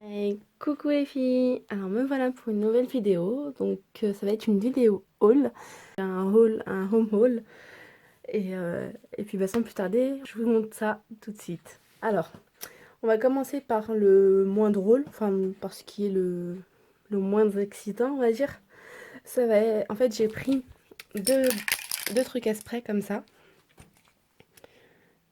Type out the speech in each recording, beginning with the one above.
Hey, coucou les filles, alors me voilà pour une nouvelle vidéo, donc ça va être une vidéo haul, un home haul, et puis sans plus tarder, je vous montre ça tout de suite. Alors, on va commencer par le moins drôle, enfin par ce qui est le moins excitant on va dire. En fait j'ai pris deux trucs à spray comme ça.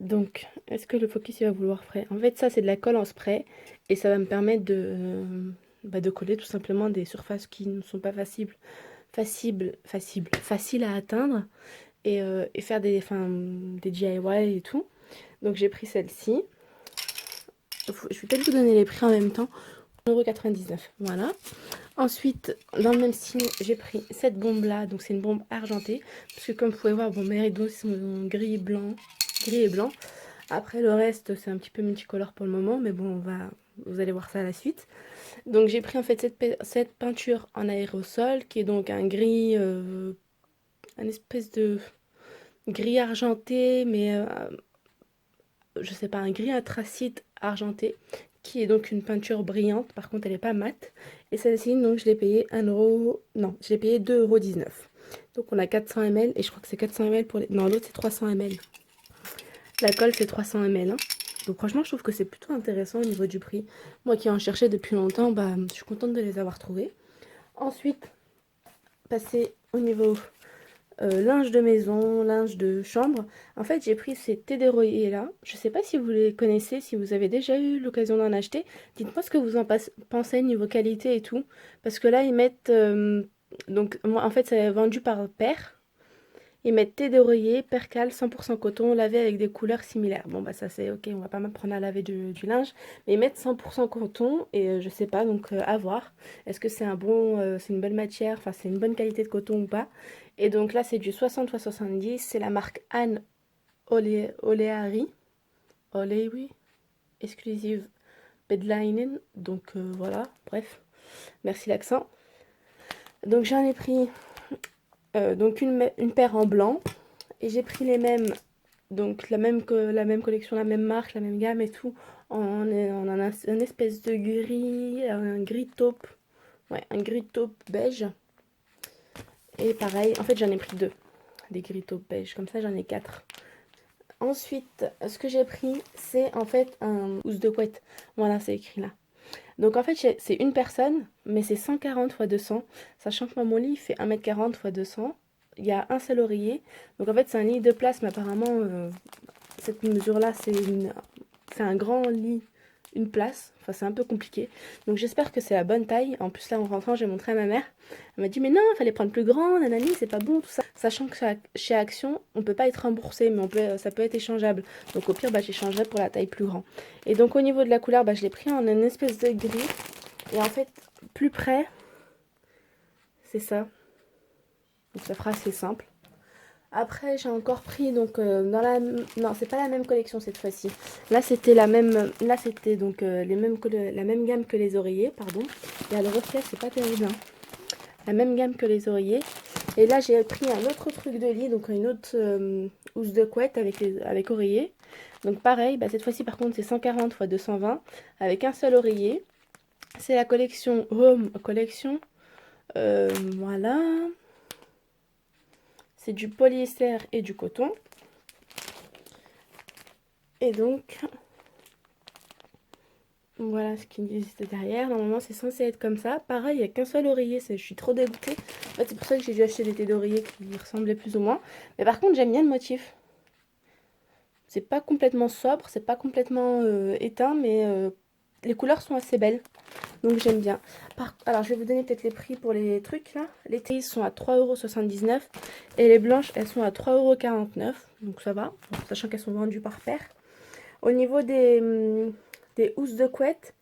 Donc, est-ce que le focus il va vouloir spray? En fait, ça c'est de la colle en spray et ça va me permettre de coller tout simplement des surfaces qui ne sont pas faciles à atteindre et faire des DIY et tout. Donc j'ai pris celle-ci. Je vais peut-être vous donner les prix en même temps. 1,99 €, voilà. Ensuite, dans le même style, j'ai pris cette bombe-là. Donc c'est une bombe argentée. Parce que comme vous pouvez voir, bon, mes rideaux sont gris et blanc. Après le reste c'est un petit peu multicolore pour le moment, mais bon vous allez voir ça à la suite. Donc j'ai pris en fait cette peinture en aérosol qui est donc un gris, un espèce de gris argenté, mais je sais pas, un gris anthracite argenté, qui est donc une peinture brillante, par contre elle est pas mate. Et celle-ci donc je l'ai payé 1 €, non je l'ai payé 2,19 €. Donc on a 400 ml et je crois que c'est 400 ml pour les... Non, l'autre c'est 300 ml. La colle c'est 300 ml, hein. Donc franchement je trouve que c'est plutôt intéressant au niveau du prix. Moi qui en cherchais depuis longtemps, je suis contente de les avoir trouvés. Ensuite, passer au niveau linge de maison, linge de chambre. En fait j'ai pris ces thés déroyés là. Je sais pas si vous les connaissez, si vous avez déjà eu l'occasion d'en acheter. Dites-moi ce que vous en pensez niveau qualité et tout. Parce que là ils mettent... donc moi en fait c'est vendu par paire. Ils mettent thé d'oreiller, percale, 100% coton, lavé avec des couleurs similaires. Bon bah ça c'est ok, on va pas m'apprendre à laver du linge. Mais ils mettent 100% coton et je sais pas, donc à voir. Est-ce que c'est une bonne matière, enfin c'est une bonne qualité de coton ou pas. Et donc là c'est du 60 x 70, c'est la marque Anne Oleari. Oleari, exclusive bedlinen. Donc voilà, bref, merci l'accent. Donc j'en ai pris donc une paire en blanc. Et j'ai pris les mêmes, donc la même collection, la même marque, la même gamme et tout, en un espèce de gris, un gris taupe, ouais, un gris taupe beige. Et pareil, en fait j'en ai pris deux, des gris taupe beige, comme ça j'en ai quatre. Ensuite, ce que j'ai pris, c'est en fait un housse de couette. Voilà, c'est écrit là. Donc en fait, c'est une personne, mais c'est 140 x 200, sachant que moi, mon lit fait 1,40 m x 200. Il y a un seul oreiller. Donc en fait, c'est un lit de place, mais apparemment, cette mesure-là, c'est un grand lit, une place. Enfin, c'est un peu compliqué. Donc j'espère que c'est la bonne taille. En plus, là, en rentrant, j'ai montré à ma mère. Elle m'a dit, mais non, il fallait prendre plus grand, nanani, c'est pas bon, tout ça. Sachant que chez Action, on peut pas être remboursé, mais ça peut être échangeable. Donc au pire, j'échangerai pour la taille plus grande. Et donc au niveau de la couleur, je l'ai pris en une espèce de gris. Et en fait, plus près, c'est ça. Donc ça fera assez simple. Après, j'ai encore pris donc dans la... Non, c'est pas la même collection cette fois-ci. Là, c'était la même... Là, c'était donc la même gamme que les oreillers, pardon. Et à le reflet, c'est pas terrible, hein. La même gamme que les oreillers. Et là, j'ai pris un autre truc de lit, donc une autre housse de couette avec oreiller. Donc pareil, cette fois-ci, par contre, c'est 140 x 220 avec un seul oreiller. C'est la collection Home Collection. Voilà. C'est du polyester et du coton. Et donc, voilà ce qu'ils disent derrière. Normalement, c'est censé être comme ça. Pareil, il n'y a qu'un seul oreiller. Je suis trop dégoûtée. En fait, c'est pour ça que j'ai dû acheter des thés d'oreiller qui ressemblaient plus ou moins. Mais par contre, j'aime bien le motif. C'est pas complètement sobre, c'est pas complètement éteint, mais les couleurs sont assez belles. Donc j'aime bien. Alors je vais vous donner peut-être les prix pour les trucs là. Les thés sont à 3,79 € et les blanches elles sont à 3,49 €. Donc ça va, sachant qu'elles sont vendues par paire. Au niveau des housses de couette,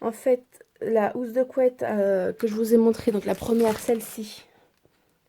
en fait la housse de couette que je vous ai montrée, donc la première, celle-ci,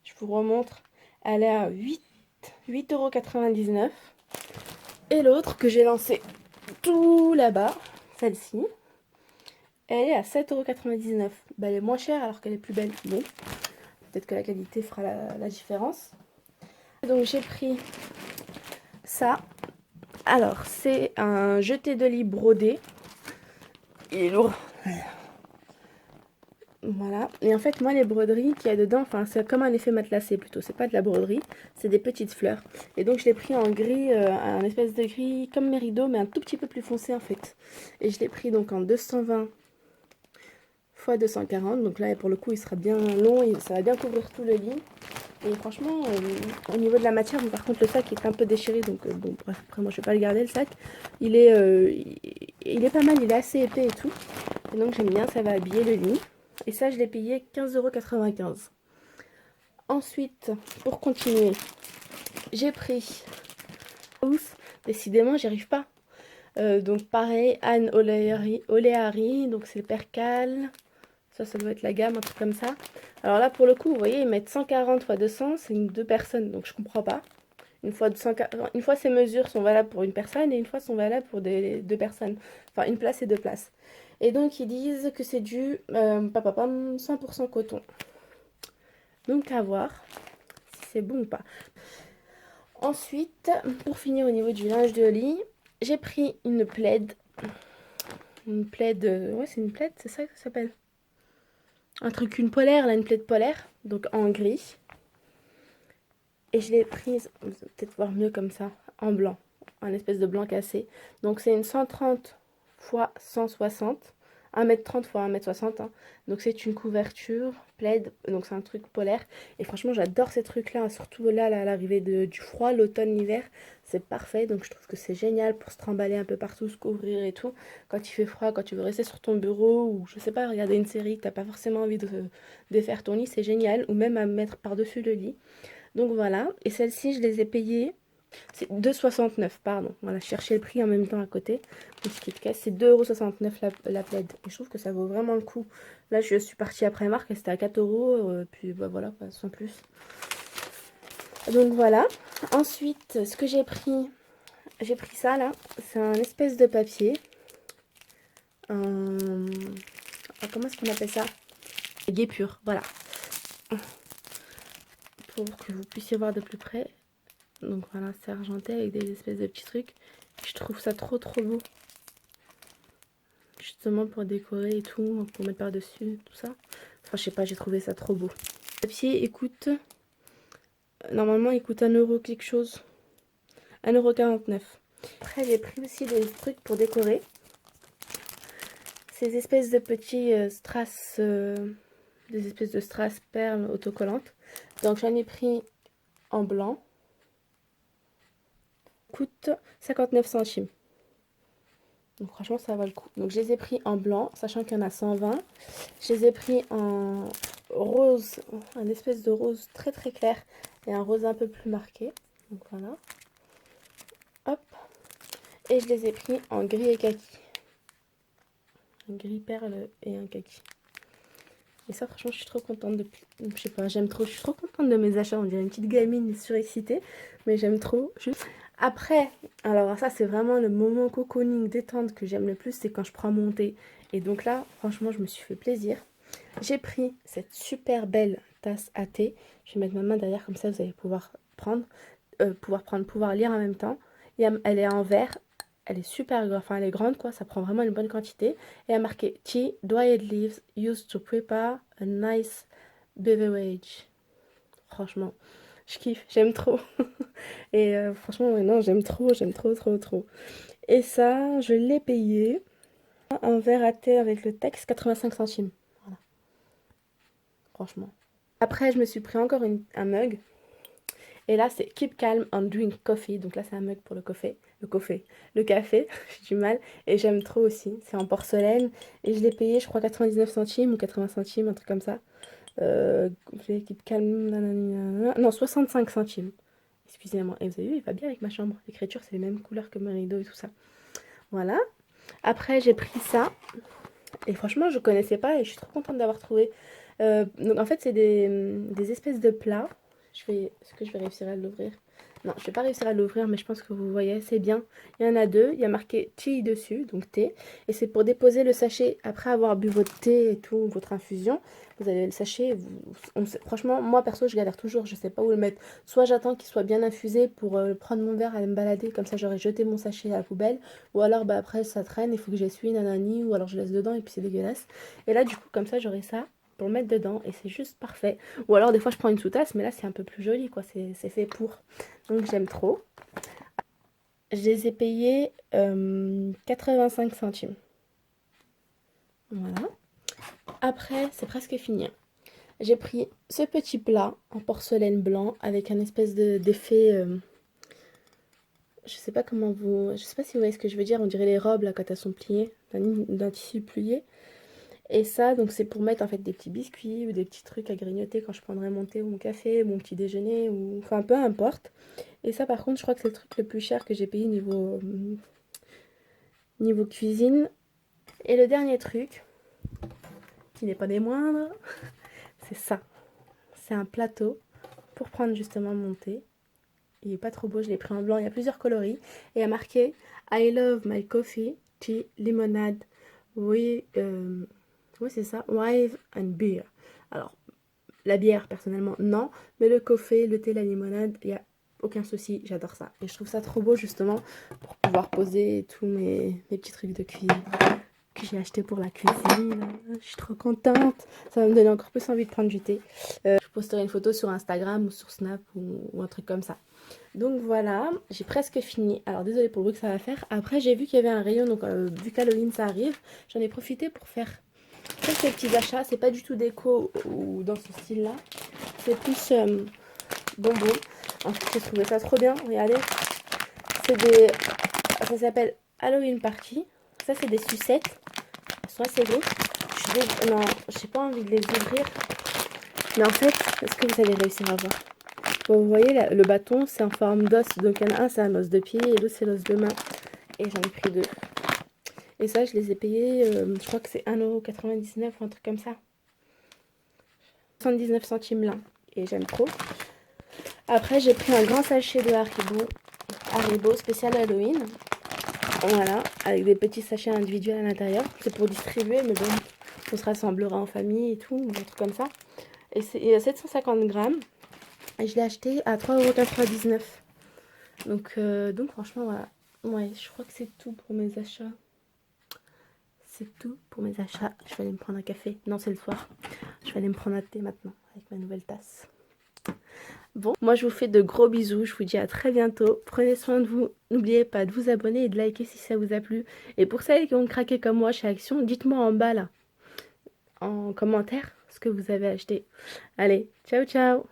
je vous remontre, elle est à 8,99 €. Et l'autre que j'ai lancé tout là-bas, celle-ci, elle est à 7,99 €. Elle est moins chère alors qu'elle est plus belle. Bon, peut-être que la qualité fera la différence. Donc j'ai pris ça. Alors, c'est un jeté de lit brodé. Il est lourd. Voilà. Et en fait, moi, les broderies qu'il y a dedans, enfin, c'est comme un effet matelassé plutôt. C'est pas de la broderie, c'est des petites fleurs. Et donc, je l'ai pris en gris, un espèce de gris comme mes rideaux, mais un tout petit peu plus foncé en fait. Et je l'ai pris donc en 220 x 240. Donc là, pour le coup, il sera bien long et ça va bien couvrir tout le lit. Et franchement, au niveau de la matière, par contre, le sac est un peu déchiré. Donc, bon, bref, après, moi, je vais pas le garder, le sac. Il est pas mal, il est assez épais et tout. Et donc, j'aime bien, ça va habiller le lit. Et ça, je l'ai payé 15,95 €. Ensuite, pour continuer, j'ai pris... Ouf, décidément, j'y arrive pas. Donc, pareil, Anne Oleari, donc c'est le percal. Ça doit être la gamme, un truc comme ça. Alors là, pour le coup, vous voyez, ils mettent 140 x 200, c'est deux personnes, donc je comprends pas. Une fois, ces mesures sont valables pour une personne et une fois sont valables pour deux personnes. Enfin, une place et deux places. Et donc, ils disent que c'est du 100% coton. Donc, à voir si c'est bon ou pas. Ensuite, pour finir au niveau du linge de lit, j'ai pris une plaid. Une plaid, ouais, c'est une plaid, c'est ça que ça s'appelle. Un truc, une polaire, là, une plaid polaire, donc en gris. Et je l'ai prise, vous allez peut-être voir mieux comme ça, en blanc, un espèce de blanc cassé. Donc c'est une 130 x 160, 1m30 x 1m60. Hein. Donc c'est une couverture plaid, donc c'est un truc polaire. Et franchement, j'adore ces trucs-là, hein. Surtout là, à l'arrivée du froid, l'automne, l'hiver. C'est parfait, donc je trouve que c'est génial pour se trimballer un peu partout, se couvrir et tout. Quand il fait froid, quand tu veux rester sur ton bureau ou je sais pas, regarder une série, que t'as pas forcément envie de faire ton lit, c'est génial. Ou même à mettre par-dessus le lit. Donc voilà, et celles-ci, je les ai payées, c'est 2,69 €, pardon. Voilà, je cherchais le prix en même temps à côté. C'est 2,69 € la plaid. Et je trouve que ça vaut vraiment le coup. Là, je suis partie après marque, c'était à 4 €, puis bah, voilà, sans plus. Donc voilà. Ensuite, ce que j'ai pris ça là, c'est un espèce de papier. Comment est-ce qu'on appelle ça? Guépure, voilà. Pour que vous puissiez voir de plus près. Donc voilà, c'est argenté avec des espèces de petits trucs. Je trouve ça trop beau. Justement pour décorer et tout, pour mettre par-dessus, tout ça. Enfin, je sais pas, j'ai trouvé ça trop beau. Le papier, écoute, normalement, il coûte 1 € quelque chose. 1,49 €. Après, j'ai pris aussi des trucs pour décorer. Ces espèces de petits strass, des espèces de strass perles autocollantes. Donc, j'en ai pris en blanc. Coûte 59 centimes. Donc franchement ça va le coup. Donc je les ai pris en blanc, sachant qu'il y en a 120. Je les ai pris en rose, un espèce de rose très clair et un rose un peu plus marqué. Donc voilà. Hop. Et je les ai pris en gris et kaki. Un gris perle et un kaki. Et ça franchement je suis trop contente de... Je sais pas, j'aime trop. Je suis trop contente de mes achats. On dirait une petite gamine surexcitée. Mais j'aime trop. Après, alors ça c'est vraiment le moment cocooning détente que j'aime le plus, c'est quand je prends mon thé. Et donc là, franchement, je me suis fait plaisir. J'ai pris cette super belle tasse à thé. Je vais mettre ma main derrière, comme ça vous allez pouvoir prendre, pouvoir lire en même temps. Elle est en verre, elle est super, enfin elle est grande quoi, ça prend vraiment une bonne quantité. Et elle a marqué Tea, dried leaves, used to prepare a nice beverage. Franchement, je kiffe, j'aime trop. Et franchement, ouais, non, j'aime trop. Et ça, je l'ai payé. Un verre à thé avec le texte, 85 centimes. Voilà, franchement. Après, je me suis pris encore un mug. Et là, c'est Keep Calm and Drink Coffee. Donc là, c'est un mug pour le café. Le café, j'ai du mal. Et j'aime trop aussi. C'est en porcelaine. Et je l'ai payé, je crois, 99 centimes ou 80 centimes, un truc comme ça. Keep Calm, nanana. Non, 65 centimes. Excusez-moi. Et vous avez vu, il va bien avec ma chambre. L'écriture, c'est les mêmes couleurs que mes rideaux et tout ça. Voilà. Après, j'ai pris ça. Et franchement, je connaissais pas et je suis trop contente d'avoir trouvé. Donc en fait, c'est des espèces de plats. Est-ce que je vais réussir à l'ouvrir? Non, je vais pas réussir à l'ouvrir, mais je pense que vous voyez, c'est bien. Il y en a deux. Il y a marqué tea dessus, donc thé. Et c'est pour déposer le sachet après avoir bu votre thé et tout, votre infusion. Vous avez le sachet. Franchement, moi perso, je galère toujours. Je sais pas où le mettre. Soit j'attends qu'il soit bien infusé pour prendre mon verre, aller me balader. Comme ça, j'aurais jeté mon sachet à la poubelle. Ou alors, après, ça traîne. Il faut que j'essuie, nanani. Ou alors, je laisse dedans et puis c'est dégueulasse. Et là, du coup, comme ça, j'aurai ça. pour le mettre dedans et c'est juste parfait. Ou alors des fois je prends une sous-tasse, mais là c'est un peu plus joli quoi, c'est fait pour. Donc j'aime trop. Je les ai payés 85 centimes. Voilà. Après, c'est presque fini. J'ai pris ce petit plat en porcelaine blanc avec un espèce d'effet... je sais pas comment vous... Je sais pas si vous voyez ce que je veux dire. On dirait les robes là quand elles sont pliées, d'un tissu plié. Et ça, donc c'est pour mettre en fait des petits biscuits ou des petits trucs à grignoter quand je prendrai mon thé ou mon café, mon petit déjeuner ou... Enfin, peu importe. Et ça, par contre, je crois que c'est le truc le plus cher que j'ai payé niveau cuisine. Et le dernier truc, qui n'est pas des moindres, c'est ça. C'est un plateau pour prendre justement mon thé. Il est pas trop beau, je l'ai pris en blanc, il y a plusieurs coloris. Et il y a marqué I love my coffee, tea, lemonade, oui, c'est ça, wine and beer. Alors, la bière, personnellement, non. Mais le café, le thé, la limonade, il n'y a aucun souci, j'adore ça. Et je trouve ça trop beau, justement, pour pouvoir poser tous mes petits trucs de cuisine que j'ai acheté pour la cuisine. Je suis trop contente. Ça va me donner encore plus envie de prendre du thé. Je posterai une photo sur Instagram ou sur Snap ou un truc comme ça. Donc voilà, j'ai presque fini. Alors désolée pour le bruit que ça va faire. Après j'ai vu qu'il y avait un rayon, donc vu qu'Halloween ça arrive, j'en ai profité pour faire quelques petits achats. C'est pas du tout déco ou dans ce style-là. C'est plus bonbons. En fait j'ai trouvé ça trop bien. Regardez, ça s'appelle Halloween Party. Ça c'est des sucettes. Elles sont assez grosses. Non, j'ai pas envie de les ouvrir. Mais en fait, est-ce que vous allez réussir à voir? Bon, vous voyez, le bâton, c'est en forme d'os. Donc, il y en a un, c'est un os de pied et l'autre, c'est l'os de main. Et j'en ai pris deux. Et ça, je les ai payés, je crois que c'est 1,99 € ou un truc comme ça. 79 centimes là. Et j'aime trop. Après, j'ai pris un grand sachet de Haribo spécial Halloween. Voilà, avec des petits sachets individuels à l'intérieur. C'est pour distribuer, mais bon, on se rassemblera en famille et tout, un truc comme ça. Et c'est 750 grammes. Et je l'ai acheté à 3,99 €. Donc franchement, voilà. Ouais, je crois que c'est tout pour mes achats. C'est tout pour mes achats. Je vais aller me prendre un café. Non, c'est le soir. Je vais aller me prendre un thé maintenant avec ma nouvelle tasse. Bon, moi je vous fais de gros bisous. Je vous dis à très bientôt. Prenez soin de vous. N'oubliez pas de vous abonner et de liker si ça vous a plu. Et pour celles qui ont craqué comme moi chez Action, dites-moi en bas là, en commentaire, ce que vous avez acheté. Allez, ciao ciao!